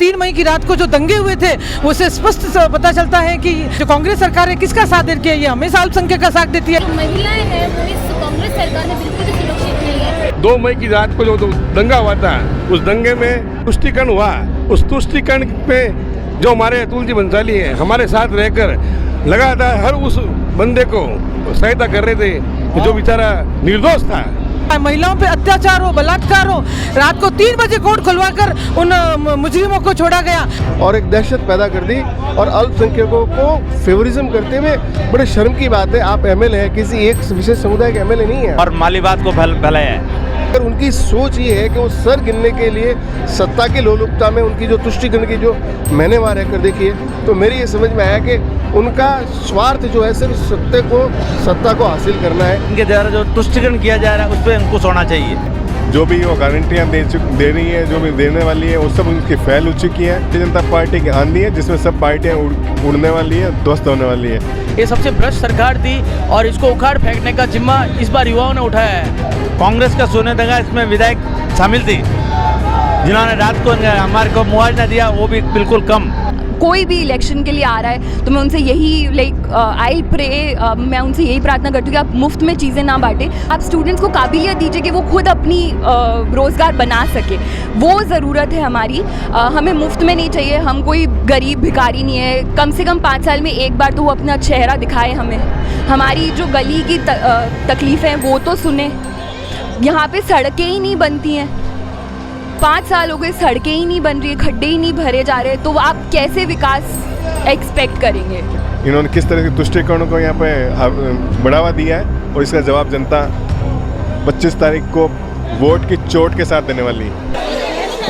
3 मई की रात को जो दंगे हुए थे उससे स्पष्ट पता चलता है कि जो कांग्रेस सरकार है किसका साथ देती है, ये हमेशा अल्पसंख्यक का साथ देती है। जो महिलाएं हैं वो इस कांग्रेस सरकार में बिल्कुल भी सुरक्षित नहीं है। 2 मई की रात को जो दंगा हुआ था, उस दंगे में तुष्टीकरण हुआ। उस तुष्टीकरण पे जो हमारे अतुल जी बंसाली हैं, हमारे साथ रहकर लगातार हर उस बंदे को सहायता कर रहे थे जो बेचारा निर्दोष था। महिलाओं पे अत्याचार हो, बलात्कार हो, रात को 3 बजे कोर्ट खुलवाकर उन मुजरिमों को छोड़ा गया और एक दहशत पैदा कर दी। और अल्पसंख्यकों को फेवरिज्म करते हुए बड़े शर्म की बात है, आप एमएलए हैं, किसी एक विशेष समुदाय के एमएलए नहीं है और मालीवाद को फैलाया है। अगर उनकी सोच ये है कि वो सर गिनने के लिए सत्ता की लोलुपता में उनकी जो तुष्टिकरण की जो मैंने वहाँ रहकर देखी है, तो मेरी ये समझ में आया कि उनका स्वार्थ जो है सिर्फ सत्ता को हासिल करना है। इनके द्वारा जो तुष्टिकरण किया जा रहा है उस पर अंकुश होना चाहिए। जो भी वो गारंटियाँ दे रही है, जो भी देने वाली है, वो सब उनकी फैल हो चुकी है। भारतीय जनता पार्टी की आंधी है जिसमें सब पार्टियाँ उड़ने वाली है, ध्वस्त होने वाली है। ये सबसे भ्रष्ट सरकार थी और इसको उखाड़ फेंकने का जिम्मा इस बार युवाओं ने उठाया है। कांग्रेस का सोने दंगा, इसमें विधायक शामिल थी जिन्होंने रात को हमारे को मुआवजा दिया, वो भी बिल्कुल कम। कोई भी इलेक्शन के लिए आ रहा है तो मैं उनसे यही आई प्रे, मैं उनसे यही प्रार्थना करती हूँ कि आप मुफ्त में चीज़ें ना बांटें। आप स्टूडेंट्स को काबिलियत दीजिए कि वो खुद अपनी रोज़गार बना सके, वो ज़रूरत है हमारी। हमें मुफ्त में नहीं चाहिए, हम कोई गरीब भिखारी नहीं है। कम से कम 5 साल में एक बार तो वो अपना चेहरा दिखाए हमें, हमारी जो गली की तकलीफ़ें हैं वो तो सुने। यहाँ पे सड़कें ही नहीं बनती हैं, 5 साल हो गए, सड़कें ही नहीं बन रही है, खड्डे ही नहीं भरे जा रहे, तो आप कैसे विकास एक्सपेक्ट करेंगे? इन्होंने किस तरह के तुष्टिकरणों को यहाँ पे बढ़ावा दिया है और इसका जवाब जनता 25 तारीख को वोट की चोट के साथ देने वाली है।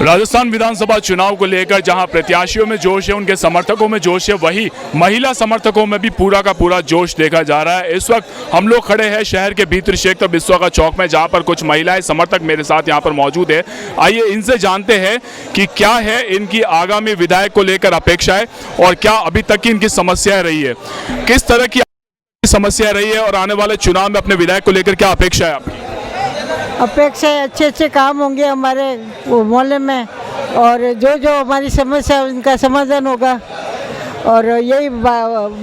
राजस्थान विधानसभा चुनाव को लेकर जहां प्रत्याशियों में जोश है, उनके समर्थकों में जोश है, वही महिला समर्थकों में भी पूरा का पूरा जोश देखा जा रहा है। इस वक्त हम लोग खड़े हैं शहर के भीतर क्षेत्र बिस्वा का चौक में, जहां पर कुछ महिलाएं समर्थक मेरे साथ यहां पर मौजूद है। आइए इनसे जानते हैं कि क्या है इनकी आगामी विधायक को लेकर अपेक्षाएं और क्या अभी तक की इनकी समस्याएं रही है, किस तरह की समस्या रही है और आने वाले चुनाव में अपने विधायक को लेकर क्या अपेक्षा है आपकी? अपेक्षा अच्छे काम होंगे हमारे मोहल्ले में और जो हमारी समस्या है उनका समाधान होगा और यही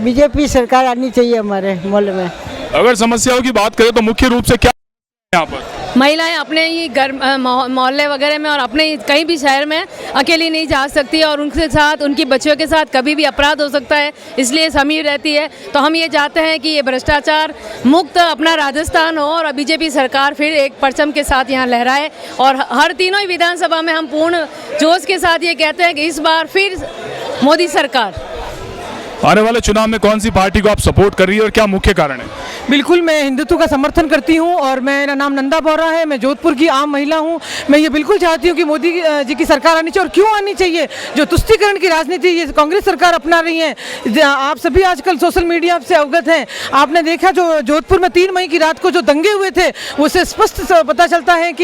बीजेपी सरकार आनी चाहिए हमारे मोहल्ले में। अगर समस्याओं की बात करें तो मुख्य रूप से क्या यहाँ पर महिलाएं अपने ही घर मोहल्ले वगैरह में और अपने कहीं भी शहर में अकेली नहीं जा सकती और उनके साथ, उनकी बच्चियों के साथ कभी भी अपराध हो सकता है, इसलिए समीर रहती है। तो हम ये चाहते हैं कि ये भ्रष्टाचार मुक्त अपना राजस्थान हो और बीजेपी सरकार फिर एक परचम के साथ यहाँ लहराए। और हर तीनों ही विधानसभा में हम पूर्ण जोश के साथ ये कहते हैं कि इस बार फिर मोदी सरकार। आने वाले चुनाव में कौन सी पार्टी को आप सपोर्ट कर रही है और क्या मुख्य कारण है? बिल्कुल, मैं हिंदुत्व का समर्थन करती हूं और मेरा नाम नंदा बोरा है, मैं जोधपुर की आम महिला हूं। मैं ये बिल्कुल चाहती हूं कि मोदी जी की सरकार आनी चाहिए। और क्यों आनी चाहिए? जो तुष्टीकरण की राजनीति ये कांग्रेस सरकार अपना रही है, आप सभी आजकल सोशल मीडिया से अवगत हैं। आपने देखा जो जोधपुर में 3 मई की रात को जो दंगे हुए थे उससे स्पष्ट पता चलता है कि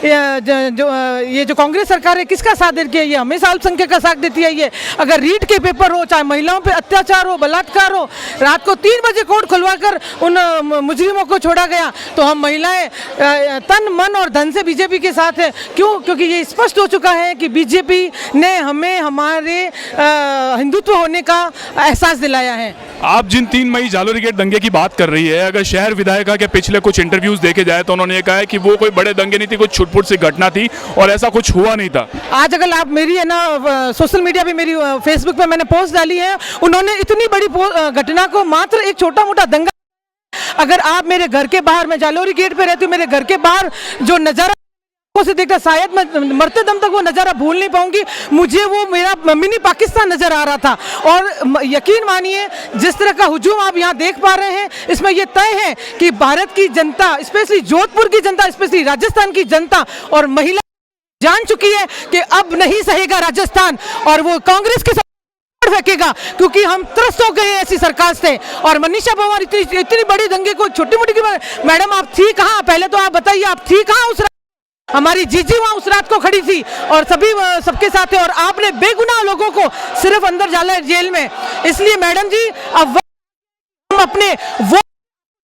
ये जो कांग्रेस सरकार है किसका साथ देती है, ये हमेशा अल्पसंख्यक का साथ देती है। ये अगर रीट के पेपर हो, चाहे महिलाओं पर अत्याचार हो, बलात्कार हो, रात को 3 बजे कोर्ट खुलवाकर उन मुजरिमों को छोड़ा गया, तो हम महिलाएं तन मन और धन से बीजेपी के साथ हैं। क्यों? क्योंकि ये स्पष्ट हो चुका है कि बीजेपी ने हमें हमारे हिंदुत्व होने का एहसास दिलाया है। आप जिन 3 मई जालोरी गेट दंगे की बात कर रही है, अगर शहर विधायिका के पिछले कुछ इंटरव्यूज देखे जाए तो उन्होंने ये कहा है कि वो कोई बड़े दंगे नहीं थी, कुछ छुटपुट सी घटना थी और ऐसा कुछ हुआ नहीं था। आज अगर आप मेरी है ना सोशल मीडिया पे, मेरी फेसबुक पे मैंने पोस्ट डाली है, उन्होंने इतनी बड़ी घटना को मात्र एक छोटा मोटा दंगा। अगर आप मेरे घर के बाहर, मैं जालोरी गेट पे रहती हूँ, मेरे घर के बाहर जो नज़ारा से देखता, शायद मैं मरते दम तक वो नज़ारा भूल नहीं पाऊंगी। मुझे वो मेरा मिनी पाकिस्तान नज़र आ रहा था और यकीन मानिए जिस तरह का हुजूम आप यहाँ देख पा रहे हैं, इसमें ये तय है कि भारत की जनता, स्पेशली जोधपुर की जनता, स्पेशली राजस्थान की जनता और महिला जान चुकी है कि अब नहीं सहेगा राजस्थान और वो कांग्रेस के फेंकेगा, क्योंकि हम त्रस्त हो गए ऐसी सरकार से। और मनीषा पंवार इतनी बड़ी दंगे को छोटी मोटी की, मैडम आप थी कहाँ? पहले तो आप बताइए, आप थी कहाँ उस रात? हमारी जीजी वहाँ उस रात को खड़ी थी और सभी सबके साथ थे और आपने बेगुनाह लोगों को सिर्फ अंदर डाला है जेल में। इसलिए मैडम जी अब हम अपने वो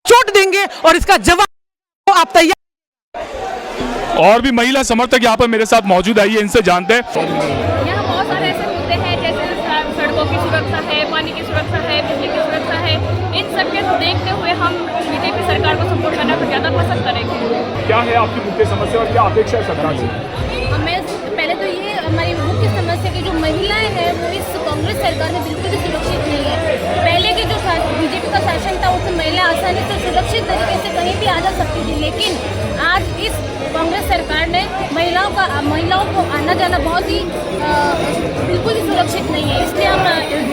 चोट देंगे और इसका जवाब आप तैयार। और भी महिला समर्थक यहाँ पर मेरे साथ मौजूद, आइए इनसे जानते हैं। यहाँ बहुत सारे ऐसे देते हैं, जैसे सड़कों की सुरक्षा है, पानी की सुरक्षा है, बिजली की सुरक्षा है, इन सब के देखते हुए हम बीजेपी सरकार को सपोर्ट करना ज़्यादा पसंद करेंगे। क्या है आपकी मुख्य समस्या और क्या अपेक्षा है सरकार से? हमें पहले तो ये हमारी मुख्य समस्या की जो महिलाएं हैं वो इस कांग्रेस सरकार में बिल्कुल भी सुरक्षित नहीं है। पहले के जो बीजेपी का शासन था उसमें महिलाएं आसानी से सुरक्षित तरीके से कहीं भी आ जा सकती थी, लेकिन आज इस कांग्रेस सरकार ने महिलाओं को आना जाना बहुत ही बिल्कुल ही सुरक्षित नहीं है। इसलिए हम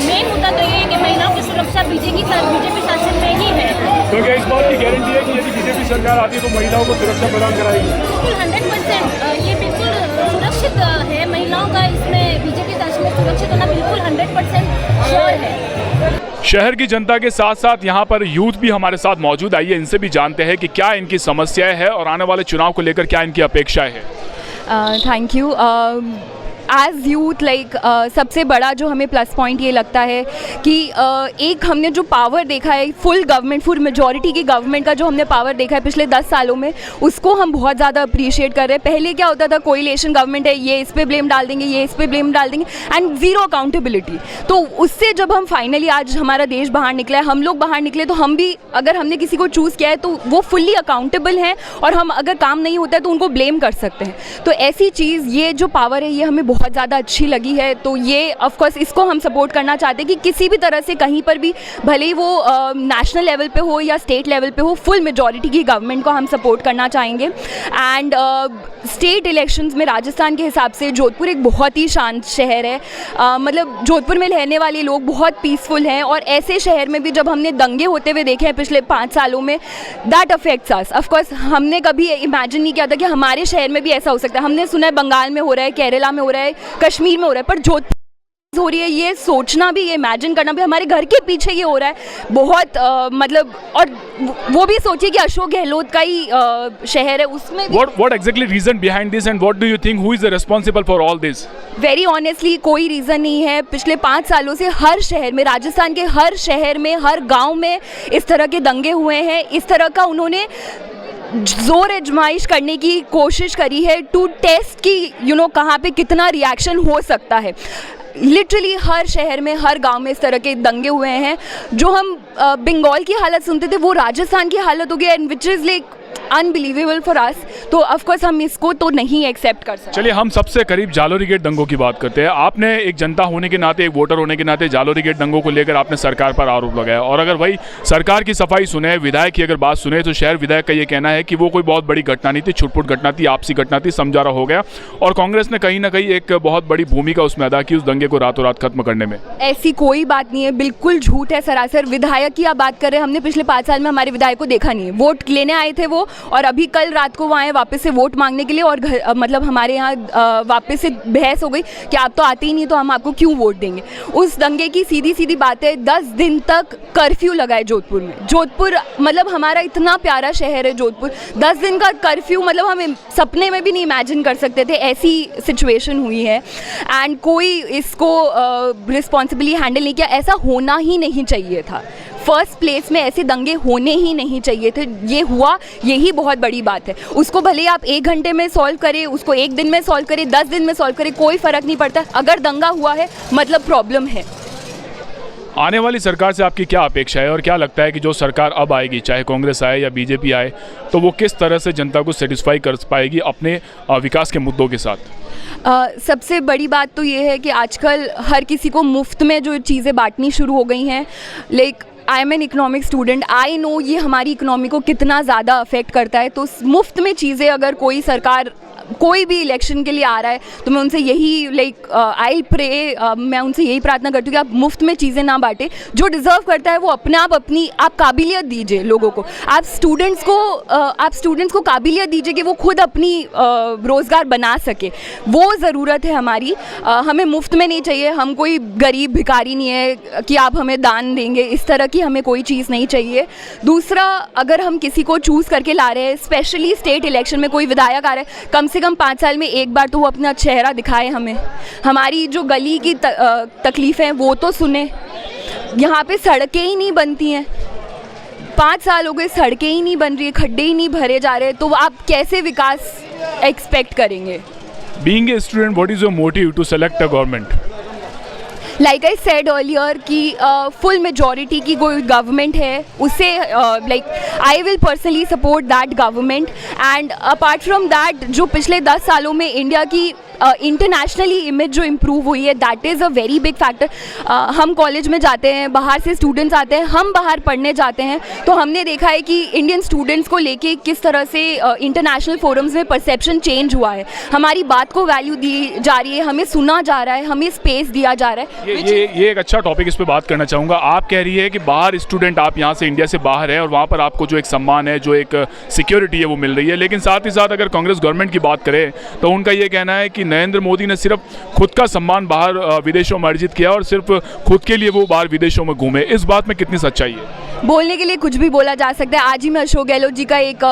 मेन मुद्दा तो ये है कि महिलाओं की सुरक्षा बीजेपी शासन में ही है। तो क्या इस बात की गारंटी है कि यदि बीजेपी सरकार आती है तो महिलाओं को सुरक्षा प्रदान कराएगी? बिल्कुल 100% ये बिल्कुल सुरक्षित है। महिलाओं का इसमें बीजेपी शासन में सुरक्षित होना बिल्कुल 100% श्योर है। शहर की जनता के साथ साथ यहाँ पर यूथ भी हमारे साथ मौजूद, आइए इनसे भी जानते हैं कि क्या इनकी समस्याएं हैं और आने वाले चुनाव को लेकर क्या इनकी अपेक्षाएं हैं। Thank you. एज यूथ सबसे बड़ा जो हमें प्लस पॉइंट ये लगता है कि एक हमने जो पावर देखा है, फुल मेजॉरिटी की गवर्नमेंट का जो हमने पावर देखा है पिछले 10 सालों में, उसको हम बहुत ज़्यादा अप्रिशिएट कर रहे हैं। पहले क्या होता था, कोएलिशन गवर्नमेंट है, ये इस पे ब्लेम डाल देंगे, ये इस पे ब्लेम डाल देंगे, एंड ज़ीरो अकाउंटेबिलिटी। तो उससे जब हम फाइनली आज हमारा देश बाहर निकला है, हम लोग बाहर निकले, तो हम भी अगर हमने किसी को चूज़ किया है तो वो फुल्ली अकाउंटेबल हैं और हम अगर काम नहीं होता है तो उनको ब्लेम कर सकते हैं। तो ऐसी चीज़, ये जो पावर है, ये हमें बहुत ज़्यादा अच्छी लगी है। तो ये ऑफ कोर्स इसको हम सपोर्ट करना चाहते हैं कि किसी भी तरह से कहीं पर भी, भले ही वो नेशनल लेवल पे हो या स्टेट लेवल पे हो, फुल मेजॉरिटी की गवर्नमेंट को हम सपोर्ट करना चाहेंगे। एंड स्टेट इलेक्शंस में राजस्थान के हिसाब से जोधपुर एक बहुत ही शांत शहर है। मतलब जोधपुर में रहने वाले लोग बहुत पीसफुल हैं, और ऐसे शहर में भी जब हमने दंगे होते हुए देखे हैं पिछले 5 सालों में, that affects us. Of course हमने कभी इमेजिन नहीं किया था कि हमारे शहर में भी ऐसा हो सकता है। हमने सुना है बंगाल में हो रहा है, केरला में हो रहा है, कश्मीर में हो रहा है, पर जोधपुर हो रही है, ये सोचना भी, ये इमेजिन करना भी, हमारे घर के पीछे ये हो रहा है। बहुत मतलब, और वो भी सोचिए कि अशोक गहलोत का ही शहर है, उसमें What exactly reason behind this and what do you think who is responsible for all this? Very honestly कोई रीज़न नहीं है। पिछले 5 सालों से हर शहर में, राजस्थान के हर शहर में, हर गांव में इस तरह के दंगे हुए हैं। इस तरह का उन्होंने जोर आजमाइश करने की कोशिश करी है टू टेस्ट कि कहाँ पे कितना रिएक्शन हो सकता है। लिटरली हर शहर में, हर गांव में इस तरह के दंगे हुए हैं। जो हम बंगाल की हालत सुनते थे, वो राजस्थान की हालत हो गई, and which is like unbelievable for us. तो ऑफकोर्स हम इसको तो नहीं एक्सेप्ट कर सकते। चलिए हम सबसे करीब जालोरी गेट दंगों की बात करते हैं। आपने एक जनता होने के नाते, एक वोटर होने के नाते जालोरी गेट दंगों को लेकर आपने सरकार पर आरोप लगाया, और अगर वही सरकार की सफाई सुने, विधायक की अगर बात सुने, तो शहर विधायक का ये कहना है कि वो कोई बहुत बड़ी घटना नहीं थी, छुटपुट घटना थी, आपसी घटना थी, समझौता हो गया, और कांग्रेस ने कहीं ना कहीं एक बहुत बड़ी भूमिका उसमें अदा की उस दंगे को रातों रात खत्म करने में। ऐसी कोई बात नहीं है, बिल्कुल झूठ है सरासर। विधायक की आप बात कर रहे हैं, हमने पिछले 5 साल में हमारे विधायक को देखा नहीं है। वोट लेने आए थे वो, और अभी कल रात को वो आए वापस से वोट मांगने के लिए, और मतलब हमारे यहाँ वापस से बहस हो गई कि आप तो आते ही नहीं, तो हम आपको क्यों वोट देंगे। उस दंगे की सीधी सीधी बात है, 10 दिन तक कर्फ्यू लगा है जोधपुर में। जोधपुर मतलब हमारा इतना प्यारा शहर है जोधपुर, 10 दिन का कर्फ्यू, मतलब हम सपने में भी नहीं इमेजिन कर सकते थे, ऐसी सिचुएशन हुई है। एंड कोई इसको रिस्पॉन्सिबली हैंडल नहीं किया। ऐसा होना ही नहीं चाहिए था। फर्स्ट प्लेस में ऐसे दंगे होने ही नहीं चाहिए थे। ये हुआ, यही बहुत बड़ी बात है। उसको भले आप 1 घंटे में सॉल्व करें, उसको 1 दिन में सॉल्व करें, 10 दिन में सॉल्व करें, कोई फ़र्क नहीं पड़ता। अगर दंगा हुआ है मतलब प्रॉब्लम है। आने वाली सरकार से आपकी क्या अपेक्षा है, और क्या लगता है कि जो सरकार अब आएगी, चाहे कांग्रेस आए या बीजेपी आए, तो वो किस तरह से जनता को सेटिस्फाई कर पाएगी अपने विकास के मुद्दों के साथ? सबसे बड़ी बात तो ये है कि आजकल हर किसी को मुफ्त में जो चीज़ें बांटनी शुरू हो गई हैं। Like I am an economic student, I know ये हमारी इकोनॉमी को कितना ज़्यादा अफेक्ट करता है। तो मुफ्त में चीज़ें अगर कोई सरकार कोई भी इलेक्शन के लिए आ रहा है, तो मैं उनसे यही आई प्रे, मैं उनसे यही प्रार्थना करती हूँ कि आप मुफ्त में चीज़ें ना बांटें। जो डिज़र्व करता है वो अपने आप काबिलियत दीजिए लोगों को। आप स्टूडेंट्स को काबिलियत दीजिए कि वो खुद अपनी रोज़गार बना सके। वो ज़रूरत है हमारी। हमें मुफ्त में नहीं चाहिए। हम कोई गरीब भिखारी नहीं है कि आप हमें दान देंगे, इस तरह की हमें कोई चीज़ नहीं चाहिए। दूसरा, अगर हम किसी को चूज़ करके ला रहे हैं, स्पेशली स्टेट इलेक्शन में कोई विधायक आ रहा है, कम से कम 5 साल में एक बार तो वो अपना चेहरा दिखाए हमें। हमारी जो गली की तकलीफ़ें वो तो सुने। यहाँ पे सड़कें ही नहीं बनती हैं, 5 साल हो गए, सड़कें ही नहीं बन रही है, खड्डे ही नहीं भरे जा रहे, तो आप कैसे विकास एक्सपेक्ट करेंगे? Being a student, what is your motive to select a government? Like I said earlier कि फुल मेजॉरिटी की कोई गवर्नमेंट है उससे like I will personally support that government and apart from that जो पिछले 10 सालों में इंडिया की इंटरनेशनली इमेज जो इम्प्रूव हुई है that is a very big factor. हम कॉलेज में जाते हैं, बाहर से स्टूडेंट्स आते हैं, हम बाहर पढ़ने जाते हैं, तो हमने देखा है कि इंडियन स्टूडेंट्स को लेके किस तरह से इंटरनेशनल फोरम्स में परसेप्शन चेंज हुआ है। हमारी बात को वैल्यू दी जा रही है, हमें सुना जा रहा है, हमें स्पेस दिया जा रहा है। ये एक अच्छा टॉपिक, इस पे बात करना चाहूँगा। आप कह रही है कि बाहर स्टूडेंट, आप यहाँ से इंडिया से बाहर है और वहाँ पर आपको जो एक सम्मान है, जो एक सिक्योरिटी है वो मिल रही है, लेकिन साथ ही साथ अगर कांग्रेस गवर्नमेंट की बात करें तो उनका ये कहना है कि नरेंद्र मोदी ने सिर्फ खुद का सम्मान बाहर विदेशों में अर्जित किया और सिर्फ खुद के लिए वो बाहर विदेशों में घूमे। इस बात में कितनी सच्चाई है? बोलने के लिए कुछ भी बोला जा सकता है। आज ही मैं अशोक गहलोत जी का एक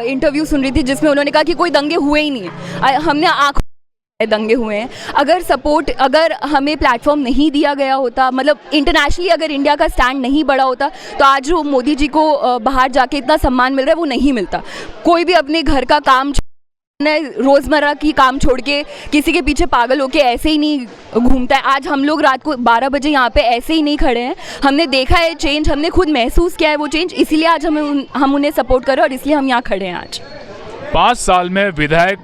इंटरव्यू सुन रही थी जिसमें उन्होंने कहा कि कोई दंगे हुए ही नहीं है, हमने आंखों दंगे हुए हैं। अगर हमें प्लेटफॉर्म नहीं दिया गया होता, मतलब इंटरनेशनली अगर इंडिया का स्टैंड नहीं बढ़ा होता, तो आज जो मोदी जी को बाहर जाके इतना सम्मान मिल रहा है वो नहीं मिलता। कोई भी अपने घर का काम, रोज़मर्रा की काम छोड़ के किसी के पीछे पागल होके ऐसे ही नहीं घूमता है। आज हम लोग रात को 12 बजे यहाँ पे ऐसे ही नहीं खड़े हैं। हमने देखा है चेंज, हमने खुद महसूस किया है वो चेंज, इसीलिए आज हम उन्हें सपोर्ट कर रहे हैं और इसलिए हम यहाँ खड़े हैं आज। 5 साल में विधायक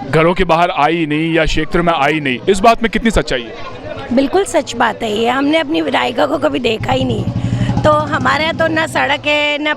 घरों के बाहर आई नहीं या क्षेत्र में आई नहीं, इस बात में कितनी सच्चाई है? बिल्कुल सच बात है ये। हमने अपनी विधायिका को कभी देखा ही नहीं। तो हमारे यहाँ तो ना सड़क है, ना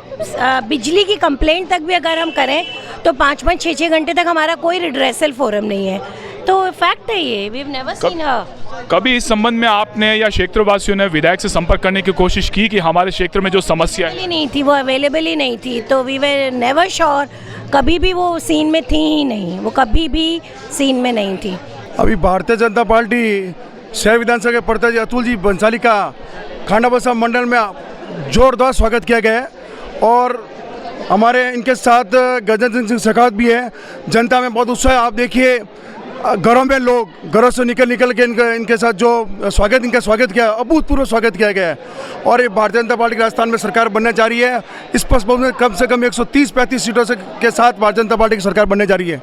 बिजली की कंप्लेंट तक भी अगर हम करें तो 5-5, 6-6 घंटे तक हमारा कोई रिड्रेसल फोरम नहीं है। तो फैक्ट है ये, we have never seen her. कभी इस संबंध में आपने या क्षेत्रवासियों ने विधायक से संपर्क करने की कोशिश की कि हमारे क्षेत्र में जो समस्या है? नहीं थी, वो अवेलेबल ही नहीं थी, तो वी वर नेवर श्योर। कभी भी वो सीन में थी ही नहीं, वो कभी भी सीन में नहीं थी। अभी भारतीय जनता पार्टी शहर विधानसभा के प्रत्याशी अतुल जी बंसाली का खांडाबसा मंडल में जोरदार स्वागत किया गया है और हमारे इनके साथ गजेंद्र सिंह शेखावत भी है। जनता में बहुत उत्साह है। आप देखिए घरों में लोग घरों से निकल के इनके साथ जो इनका स्वागत किया, अभूतपूर्व स्वागत किया गया है। और ये भारतीय जनता पार्टी राजस्थान में सरकार बनने जा रही है। इस स्पष्ट बहुमत में कम से कम 130-35 सीटों के साथ भारतीय जनता पार्टी की सरकार बनने जा रही है।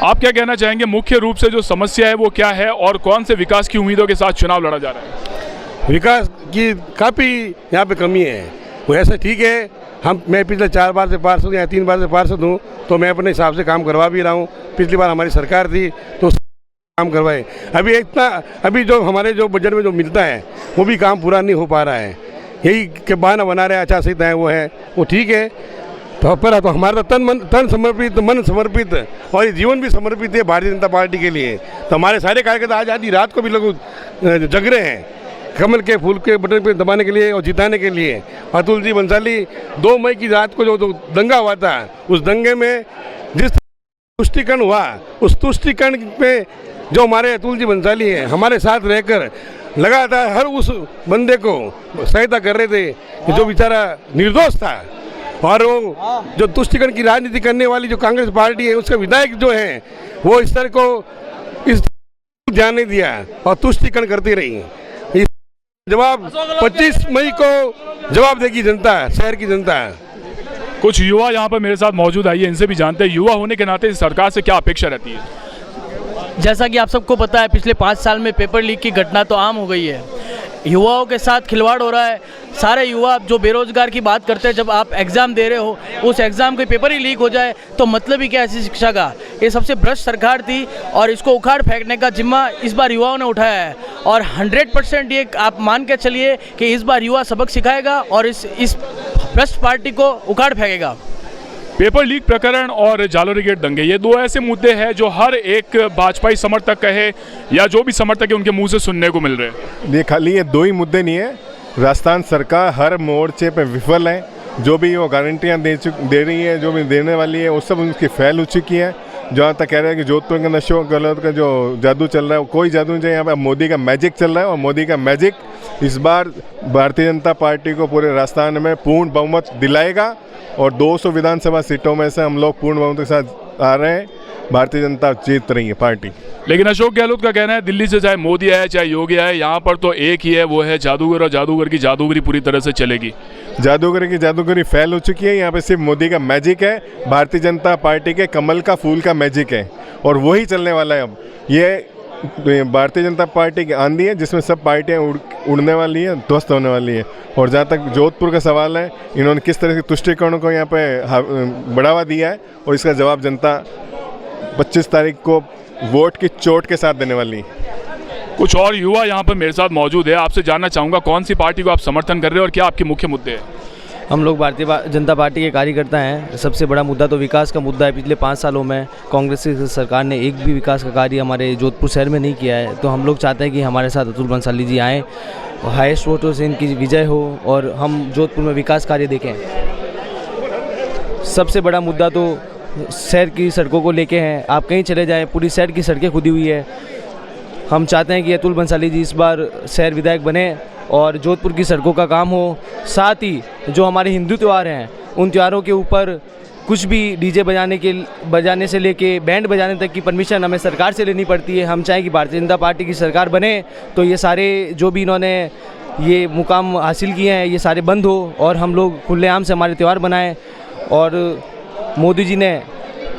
आप क्या कहना चाहेंगे, मुख्य रूप से जो समस्या है वो क्या है और कौन से विकास की उम्मीदों के साथ चुनाव लड़ा जा रहा है? विकास की काफ़ी यहाँ पे कमी है। वो ऐसा ठीक है, मैं पिछले 4 बार से पार्षद या 3 बार से पार्षद हूँ, तो मैं अपने हिसाब से काम करवा भी रहा हूँ। पिछली बार हमारी सरकार थी तो काम करवाए। अभी जो हमारे जो बजट में जो मिलता है वो भी काम पूरा नहीं हो पा रहा है। यही के बहाना बना रहे आचार संहिता है वो ठीक है। तो पर तो हमारा तन समर्पित, मन समर्पित और ये जीवन भी समर्पित है भारतीय जनता पार्टी के लिए। तो हमारे सारे कार्यकर्ता आज आधी रात को भी लोग जग रहे हैं कमल के फूल के बटन पे दबाने के लिए और जिताने के लिए। अतुल जी बंसाली 2 मई की रात को जो दंगा हुआ था, उस दंगे में जिस तुष्टिकरण हुआ, उस तुष्टिकरण में जो हमारे अतुल जी बंसाली हैं हमारे साथ रहकर लगातार हर उस बंदे को सहायता कर रहे थे जो बेचारा निर्दोष था। और वो जो तुष्टिकरण की राजनीति करने वाली जो कांग्रेस पार्टी है उसके विधायक जो हैं वो इस तरह को इस ध्यान नहीं दिया और तुष्टिकरण करती रही। जवाब 25 मई को जवाब देगी जनता, शहर की जनता। कुछ युवा यहाँ पर मेरे साथ मौजूद, आइए इनसे भी जानते हैं युवा होने के नाते सरकार से क्या अपेक्षा रहती है? जैसा कि आप सबको पता है, पिछले 5 साल में पेपर लीक की घटना तो आम हो गई है। युवाओं के साथ खिलवाड़ हो रहा है। सारे युवा जो बेरोजगार की बात करते हैं, जब आप एग्ज़ाम दे रहे हो उस एग्ज़ाम के पेपर ही लीक हो जाए तो मतलब ही क्या ऐसी शिक्षा का? ये सबसे भ्रष्ट सरकार थी और इसको उखाड़ फेंकने का जिम्मा इस बार युवाओं ने उठाया है। और 100% ये आप मान के चलिए कि इस बार युवा सबक सिखाएगा और इस भ्रष्ट पार्टी को उखाड़ फेंकेगा। पेपर लीक प्रकरण और जालोरी गेट दंगे, ये 2 ऐसे मुद्दे हैं जो हर एक भाजपाई समर्थक कहे या जो भी समर्थक है उनके मुंह से सुनने को मिल रहे हैं। ये खाली ये 2 ही मुद्दे नहीं है, राजस्थान सरकार हर मोर्चे पे विफल है। जो भी वो गारंटियाँ दे रही है, जो भी देने वाली है, वो सब उनकी फेल हो चुकी है। जहाँ तक कह रहे हैं कि जोधपुर के नशों गलत का जो जादू चल रहा है, कोई जादू नहीं चाहिए। यहाँ पर मोदी का मैजिक चल रहा है और मोदी का मैजिक इस बार भारतीय जनता पार्टी को पूरे राजस्थान में पूर्ण बहुमत दिलाएगा और 200 विधानसभा सीटों में से हम लोग पूर्ण बहुमत के साथ आ रहे हैं। भारतीय जनता जीत रही है पार्टी। लेकिन अशोक गहलोत का कहना है दिल्ली से चाहे मोदी आए चाहे योगी आए, यहाँ पर तो एक ही है, वो है जादूगर, और जादूगर की जादूगरी पूरी तरह से चलेगी। जादूगरी की जादूगरी फैल हो चुकी है। यहाँ पे सिर्फ मोदी का मैजिक है, भारतीय जनता पार्टी के कमल का फूल का मैजिक है और वही चलने वाला है। अब ये भारतीय जनता पार्टी की आंधी है जिसमें सब पार्टियां उड़ने वाली हैं, ध्वस्त होने वाली है। और जहाँ तक जोधपुर का सवाल है, इन्होंने किस तरह के तुष्टिकरण को यहाँ पे बढ़ावा दिया है और इसका जवाब जनता 25 तारीख को वोट की चोट के साथ देने वाली है। कुछ और युवा यहाँ पर मेरे साथ मौजूद है, आपसे जानना चाहूँगा कौन सी पार्टी को आप समर्थन कर रहे हो और क्या आपके मुख्य मुद्दे हैं? हम लोग भारतीय जनता पार्टी के कार्यकर्ता हैं। सबसे बड़ा मुद्दा तो विकास का मुद्दा है। पिछले 5 सालों में कांग्रेस की सरकार ने एक भी विकास का कार्य हमारे जोधपुर शहर में नहीं किया है। तो हम लोग चाहते हैं कि हमारे साथ अतुल बंसाली जी आएँ, हाईएस्ट वोटों से इनकी विजय हो और हम जोधपुर में विकास कार्य देखें। सबसे बड़ा मुद्दा तो शहर की सड़कों को लेके हैं। आप कहीं चले जाएँ, पूरी शहर की सड़कें खुदी हुई है। हम चाहते हैं कि अतुल बंसाली जी इस बार शहर विधायक बने और जोधपुर की सड़कों का काम हो। साथ ही जो हमारे हिंदू त्यौहार हैं, उन त्योहारों के ऊपर कुछ भी डीजे बजाने से लेके बैंड बजाने तक की परमिशन हमें सरकार से लेनी पड़ती है। हम चाहें कि भारतीय जनता पार्टी की सरकार बने तो ये सारे जो भी इन्होंने ये मुकाम हासिल किए हैं ये सारे बंद हो और हम लोग खुलेआम से हमारे त्यौहार बनाएं। और मोदी जी ने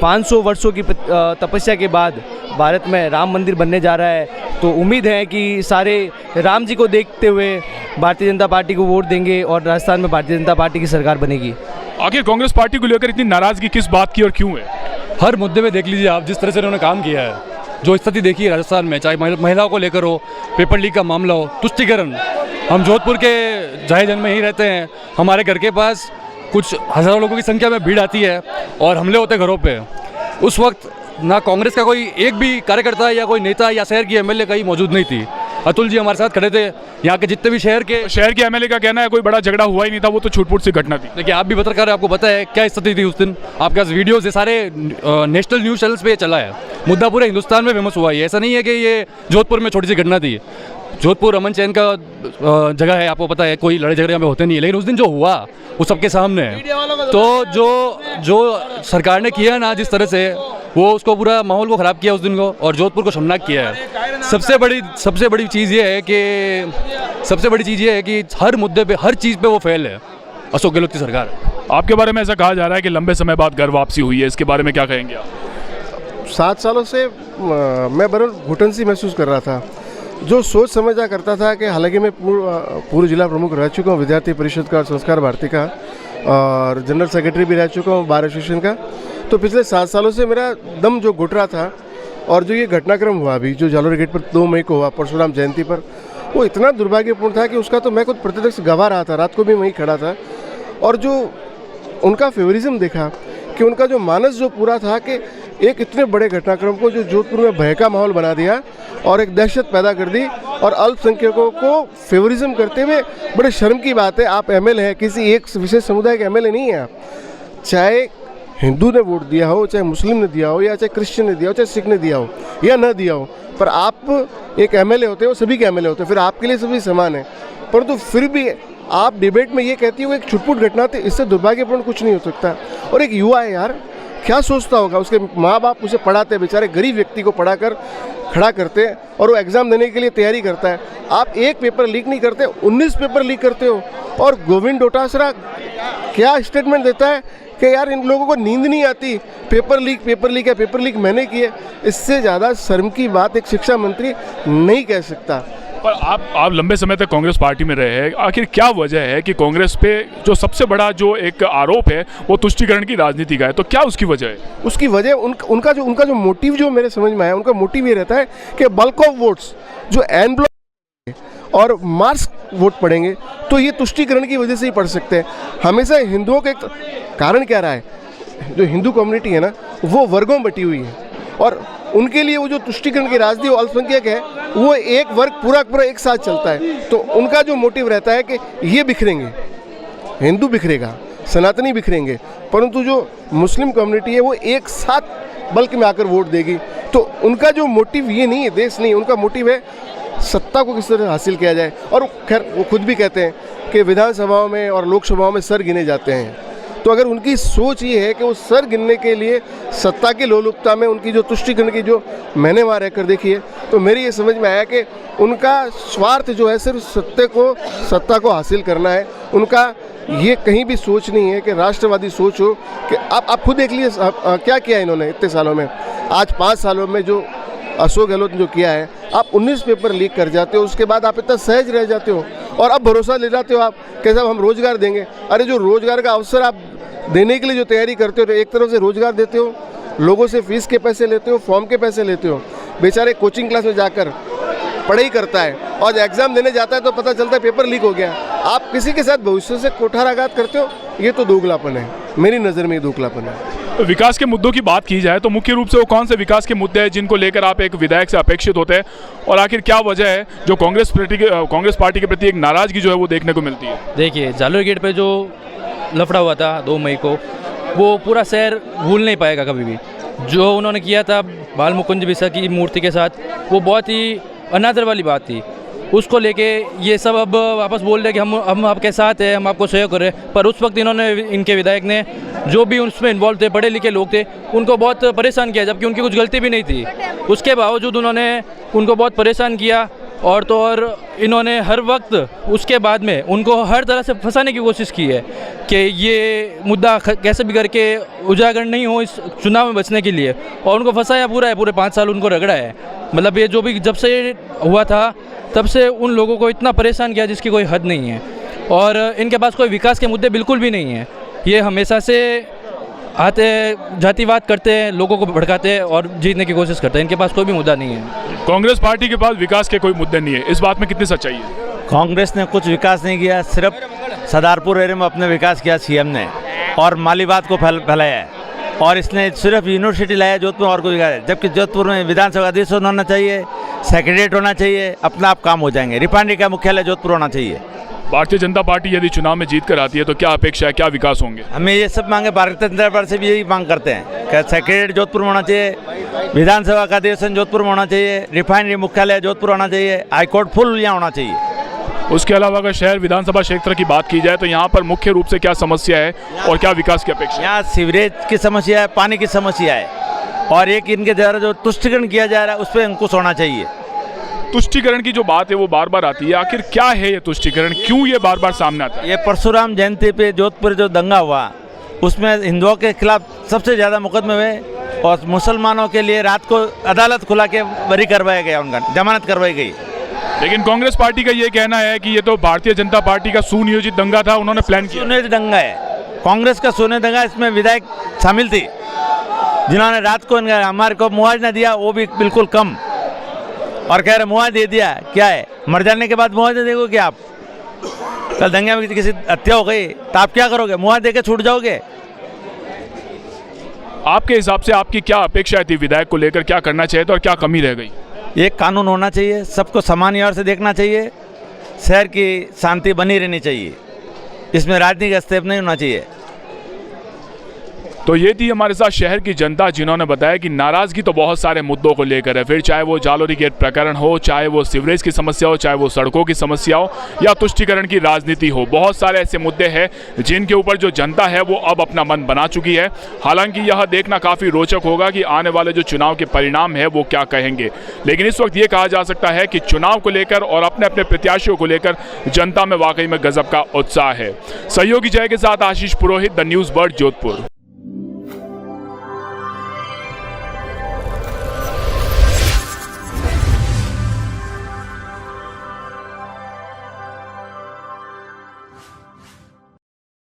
500 वर्षों की तपस्या के बाद भारत में राम मंदिर बनने जा रहा है, तो उम्मीद है कि सारे राम जी को देखते हुए भारतीय जनता पार्टी को वोट देंगे और राजस्थान में भारतीय जनता पार्टी की सरकार बनेगी। आखिर कांग्रेस पार्टी को लेकर इतनी नाराजगी किस बात की और क्यों है? हर मुद्दे में देख लीजिए आप, जिस तरह से उन्होंने काम किया है, जो स्थिति देखी है राजस्थान में, चाहे महिलाओं को लेकर हो, पेपर लीक का मामला हो, तुष्टिकरण। हम जोधपुर के जायजन में ही रहते हैं, हमारे घर के पास कुछ हज़ारों लोगों की संख्या में भीड़ आती है और हमले होते घरों पे। उस वक्त ना कांग्रेस का कोई एक भी कार्यकर्ता या कोई नेता या शहर की एमएलए कहीं मौजूद नहीं थी। अतुल जी हमारे साथ खड़े थे। यहाँ के जितने भी शहर के एमएलए का कहना है कोई बड़ा झगड़ा हुआ ही नहीं था, वो तो छूट-फूट सी घटना थी। देखिए आप भी पत्रकार हैं, आपको पता है क्या स्थिति थी उस दिन। आपके पास वीडियोज़ है, सारे नेशनल न्यूज़ चैनल्स पे चला है। मुद्दा पूरे हिंदुस्तान में फेमस हुआ है। ऐसा नहीं है कि ये जोधपुर में छोटी सी घटना थी। जोधपुर अमन चैन का जगह है, आपको पता है, कोई लड़ाई झगड़े यहाँ पे होते नहीं है। लेकिन उस दिन जो हुआ वो सबके सामने है। तो जो सरकार ने किया ना जिस तरह से, वो उसको पूरा माहौल को ख़राब किया उस दिन को और जोधपुर को शर्मनाक किया है। सबसे बड़ी चीज़ ये है कि हर मुद्दे पे, हर चीज़ पे वो फेल है अशोक गहलोत की सरकार। आपके बारे में ऐसा कहा जा रहा है कि लंबे समय बाद घर वापसी हुई है, इसके बारे में क्या कहेंगे आप? 7 सालों से मैं बड़ा घुटन सी महसूस कर रहा था। जो सोच समझा करता था कि हालांकि मैं पूर्व जिला प्रमुख रह चुका हूँ विद्यार्थी परिषद का और संस्कार भारती का, और जनरल सेक्रेटरी भी रह चुका हूँ बार एसोसिएशन का। तो पिछले 7 सालों से मेरा दम जो घुट रहा था, और जो ये घटनाक्रम हुआ अभी जो जालोर गेट पर 2 मई को हुआ परशुराम जयंती पर, वो इतना दुर्भाग्यपूर्ण था कि उसका तो मैं खुद प्रत्यक्ष गवाह रहा था। रात को भी वहीं खड़ा था और जो उनका फेवरिज्म देखा कि उनका जो मानस जो पूरा था कि एक इतने बड़े घटनाक्रम को जो जोधपुर में भय का माहौल बना दिया और एक दहशत पैदा कर दी और अल्पसंख्यकों को फेवरिज्म करते हुए, बड़े शर्म की बात है। आप एमएलए हैं, किसी एक विशेष समुदाय के एमएलए नहीं हैं आप। चाहे हिंदू ने वोट दिया हो, चाहे मुस्लिम ने दिया हो, या चाहे क्रिश्चियन ने दिया हो, चाहे सिख ने दिया हो या न दिया हो, पर आप एक एमएलए होते हो, सभी के एमएलए होते हैं, फिर आपके लिए सभी समान है। परंतु फिर भी आप डिबेट में ये कहती हो एक छुटपुट घटना थी, इससे दुर्भाग्यपूर्ण कुछ नहीं हो सकता। और एक युवा है यार, क्या सोचता होगा, उसके माँ बाप उसे पढ़ाते हैं, बेचारे गरीब व्यक्ति को पढ़ाकर खड़ा करते हैं और वो एग्ज़ाम देने के लिए तैयारी करता है। आप एक पेपर लीक नहीं करते, 19 पेपर लीक करते हो। और गोविंद डोटासरा क्या स्टेटमेंट देता है कि यार इन लोगों को नींद नहीं आती, पेपर लीक मैंने किए। इससे ज़्यादा शर्म की बात एक शिक्षा मंत्री नहीं कह सकता। पर आप लंबे समय तक कांग्रेस पार्टी में रहे हैं, आखिर क्या वजह है कि कांग्रेस पे जो सबसे बड़ा जो एक आरोप है वो तुष्टिकरण की राजनीति का है, तो क्या उसकी वजह है? उसकी वजह उनका जो मोटिव जो मेरे समझ में आया, उनका मोटिव ये रहता है कि बल्क ऑफ वोट्स जो एन ब्लॉक और मार्क्स वोट पड़ेंगे तो ये तुष्टिकरण की वजह से ही पढ़ सकते हैं। हमेशा हिंदुओं के कारण क्या रहा है, जो हिंदू कम्युनिटी है ना वो वर्गों में बटी हुई है और उनके लिए वो जो तुष्टिकरण की राजनीति अल्पसंख्यक है वो एक वर्ग पूरा एक साथ चलता है। तो उनका जो मोटिव रहता है कि ये बिखरेंगे, हिंदू बिखरेगा, सनातनी बिखरेंगे, परंतु जो मुस्लिम कम्युनिटी है वो एक साथ बल्क में आकर वोट देगी। तो उनका जो मोटिव ये नहीं है, देश नहीं, उनका मोटिव है सत्ता को किस तरह हासिल किया जाए। और खैर वो खुद भी कहते हैं कि विधानसभाओं में और लोकसभाओं में सर गिने जाते हैं। तो अगर उनकी सोच ये है कि वो सर गिनने के लिए सत्ता की लोलुपता में उनकी जो तुष्टिकरण की जो मैंने वहाँ रहकर देखी है, तो मेरी ये समझ में आया कि उनका स्वार्थ जो है सिर्फ सत्ता को हासिल करना है। उनका ये कहीं भी सोच नहीं है कि राष्ट्रवादी सोच हो कि आप खुद देख लीजिए क्या किया इन्होंने इतने सालों में। आज 5 सालों में जो अशोक गहलोत ने जो किया है, आप 19 पेपर लीक कर जाते हो, उसके बाद आप इतना सहज रह जाते हो और अब भरोसा ले जाते हो आप कि साहब हम रोज़गार देंगे। अरे जो रोज़गार का अवसर आप देने के लिए जो तैयारी करते हो, तो एक तरफ से रोज़गार देते हो, लोगों से फीस के पैसे लेते हो, फॉर्म के पैसे लेते हो, बेचारे कोचिंग क्लास में जाकर पढ़ाई करता है और एग्ज़ाम देने जाता है तो पता चलता है पेपर लीक हो गया। आप किसी के साथ भविष्य से कुठाराघात करते हो, ये तो दोगलापन है, मेरी नज़र में ये दोगलापन है। विकास के मुद्दों की बात की जाए तो मुख्य रूप से वो कौन से विकास के मुद्दे हैं जिनको लेकर आप एक विधायक से अपेक्षित होते हैं, और आखिर क्या वजह है जो कांग्रेस पार्टी के प्रति एक नाराज़गी जो है वो देखने को मिलती है? देखिए, जालोर गेट पे जो लफड़ा हुआ था 2 मई को, वो पूरा शहर भूल नहीं पाएगा कभी भी। जो उन्होंने किया था बाल मुकुंद बिरसा की मूर्ति के साथ, वो बहुत ही अनादर वाली बात थी। उसको लेके ये सब अब वापस बोल रहे कि हम आपके साथ हैं, हम आपको सहयोग कर रहे हैं, पर उस वक्त इन्होंने, इनके विधायक ने, जो भी उसमें इन्वॉल्व थे, पढ़े लिखे लोग थे, उनको बहुत परेशान किया, जबकि उनकी कुछ गलती भी नहीं थी। उसके बावजूद उन्होंने उनको बहुत परेशान किया और तो और इन्होंने हर वक्त उसके बाद में उनको हर तरह से फंसाने की कोशिश की है कि ये मुद्दा कैसे भी करके उजागर नहीं हो इस चुनाव में बचने के लिए, और उनको फंसाया पूरे 5 साल उनको रगड़ा है। मतलब ये जो भी जब से हुआ था तब से उन लोगों को इतना परेशान किया जिसकी कोई हद नहीं है, और इनके पास कोई विकास के मुद्दे बिल्कुल भी नहीं हैं। ये हमेशा से आते जातिवाद करते हैं, लोगों को भड़काते हैं और जीतने की कोशिश करते हैं। इनके पास कोई भी मुद्दा नहीं है। कांग्रेस पार्टी के पास विकास के कोई मुद्दे नहीं है, इस बात में कितनी सच्चाई है? कांग्रेस ने कुछ विकास नहीं किया, सिर्फ सदारपुर एरिया में अपने विकास किया सीएम ने, और मालीवाद को फैलाया है, और इसने सिर्फ यूनिवर्सिटी लाया जोधपुर और कोई विकास है। जबकि जोधपुर में विधानसभा अधिवेशन होना चाहिए, सेक्रेटरीट होना चाहिए, अपना आप काम हो जाएंगे। रिफाइनरी का मुख्यालय जोधपुर होना चाहिए। भारतीय जनता पार्टी यदि चुनाव में जीत कर आती है तो क्या अपेक्षा है, क्या विकास होंगे? हमें ये सब मांगे, भारतीय जनता पार्टी से भी यही मांग करते हैं कि सेक्रेटरीट जोधपुर में होना चाहिए, विधानसभा का अधिवेशन जोधपुर में होना चाहिए, रिफाइनरी मुख्यालय जोधपुर होना चाहिए, हाईकोर्ट फुल यहाँ होना चाहिए। उसके अलावा अगर शहर विधानसभा क्षेत्र की बात की जाए तो यहाँ पर मुख्य रूप से क्या समस्या है और क्या विकास की अपेक्षा? यहाँ सीवरेज की समस्या है, पानी की समस्या है, और एक इनके द्वारा जो तुष्टिकरण किया जा रहा है उस पर अंकुश होना चाहिए। तुष्टिकरण की जो बात है वो बार बार आती है, आखिर क्या है ये तुष्टिकरण, क्यों ये बार बार सामने आता है? ये परशुराम जयंती पे जोधपुर जो दंगा हुआ, उसमें हिंदुओं के खिलाफ सबसे ज़्यादा मुकदमे हुए, और मुसलमानों के लिए रात को अदालत खुला के बरी करवाया गया, उनका जमानत करवाई गई। लेकिन कांग्रेस पार्टी का ये कहना है कि ये तो भारतीय जनता पार्टी का सुनियोजित दंगा था, उन्होंने प्लान किया। सुनियोजित दंगा है, कांग्रेस का सुनियोजित दंगा, इसमें विधायक शामिल थी जिन्होंने रात को हमारे को मुआवजा दिया, वो भी बिल्कुल कम, और कह रहे मुआवजा दे दिया, क्या है, मर जाने के बाद मुआवजा देगो क्या आप? कल दंगे में किसी हत्या हो गई तो आप क्या करोगे? मुआवजा दे के छूट जाओगे? आपके हिसाब से आपकी क्या अपेक्षा थी विधायक को लेकर, क्या करना चाहिए था और क्या कमी रह गई? एक कानून होना चाहिए, सबको समान यार से देखना चाहिए, शहर की शांति बनी रहनी चाहिए, इसमें राजनीतिक हस्तक्षेप नहीं होना चाहिए। तो ये थी हमारे साथ शहर की जनता, जिन्होंने बताया कि नाराजगी तो बहुत सारे मुद्दों को लेकर है, फिर चाहे वो जालोरी गेट प्रकरण हो, चाहे वो सीवरेज की समस्या हो, चाहे वो सड़कों की समस्या हो, या तुष्टिकरण की राजनीति हो। बहुत सारे ऐसे मुद्दे हैं जिनके ऊपर जो जनता है वो अब अपना मन बना चुकी है। हालांकि यह देखना काफ़ी रोचक होगा कि आने वाले जो चुनाव के परिणाम है वो क्या कहेंगे, लेकिन इस वक्त ये कहा जा सकता है कि चुनाव को लेकर और अपने अपने प्रत्याशियों को लेकर जनता में वाकई में गजब का उत्साह है। सहयोगी जय के साथ आशीष पुरोहित, द न्यूज़ बर्ड, जोधपुर।